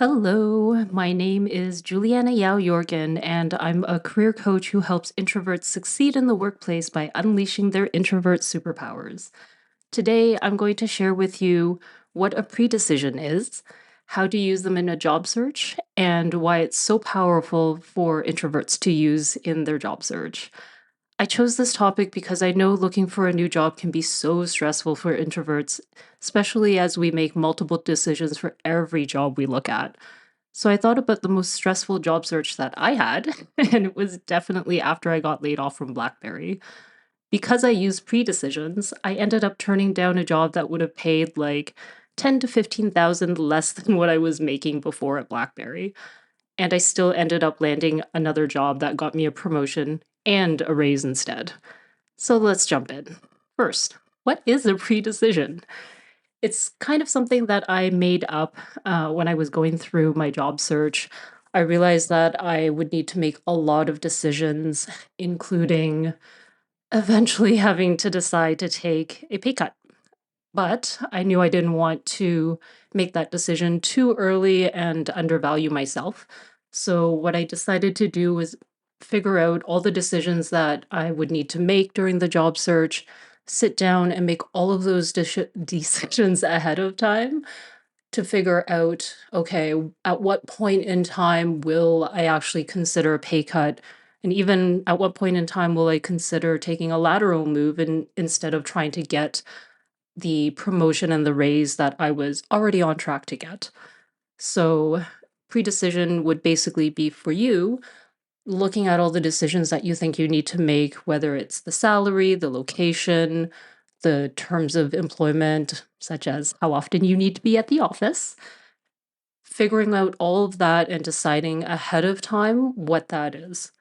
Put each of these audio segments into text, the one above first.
Hello, my name is Juliana Yao Jorgen, and I'm a career coach who helps introverts succeed in the workplace by unleashing their introvert superpowers. Today, I'm going to share with you what a pre-decision is, how to use them in a job search, and why it's so powerful for introverts to use in their job search. I chose this topic because I know looking for a new job can be so stressful for introverts, especially as we make multiple decisions for every job we look at. So I thought about the most stressful job search that I had, and it was definitely after I got laid off from BlackBerry. Because I used pre-decisions, I ended up turning down a job that would have paid like 10 to 15,000 less than what I was making before at BlackBerry. And I still ended up landing another job that got me a promotion and a raise instead. So let's jump in. First, what is a pre-decision? It's kind of something that I made up when I was going through my job search. I realized that I would need to make a lot of decisions, including eventually having to decide to take a pay cut. But I knew I didn't want to make that decision too early and undervalue myself. So, what I decided to do was figure out all the decisions that I would need to make during the job search, sit down and make all of those decisions ahead of time to figure out, okay, at what point in time will I actually consider a pay cut? And even at what point in time will I consider taking a lateral move instead of trying to get the promotion and the raise that I was already on track to get? So, pre-decision would basically be for you looking at all the decisions that you think you need to make, whether it's the salary, the location, the terms of employment, such as how often you need to be at the office, figuring out all of that and deciding ahead of time what that is.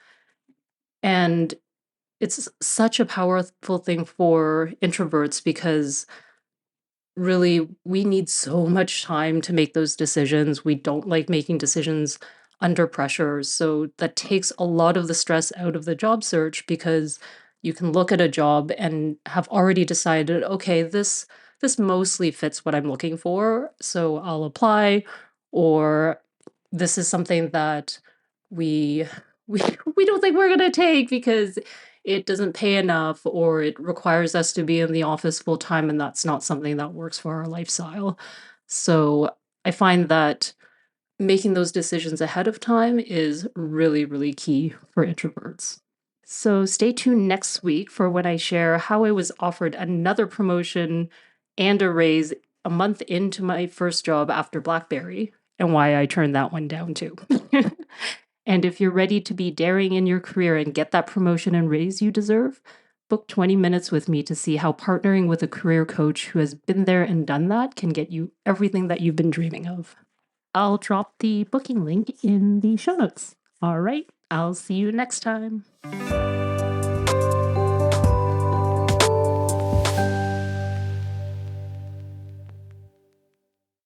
And it's such a powerful thing for introverts because really we need so much time to make those decisions. We don't like making decisions under pressure. So that takes a lot of the stress out of the job search because you can look at a job and have already decided, okay, this mostly fits what I'm looking for, so I'll apply, or this is something that we we we don't think we're going to take because it doesn't pay enough or it requires us to be in the office full time and that's not something that works for our lifestyle. So I find that making those decisions ahead of time is really, really key for introverts. So stay tuned next week for when I share how I was offered another promotion and a raise a month into my first job after BlackBerry and why I turned that one down too. And if you're ready to be daring in your career and get that promotion and raise you deserve, book 20 minutes with me to see how partnering with a career coach who has been there and done that can get you everything that you've been dreaming of. I'll drop the booking link in the show notes. All right, I'll see you next time.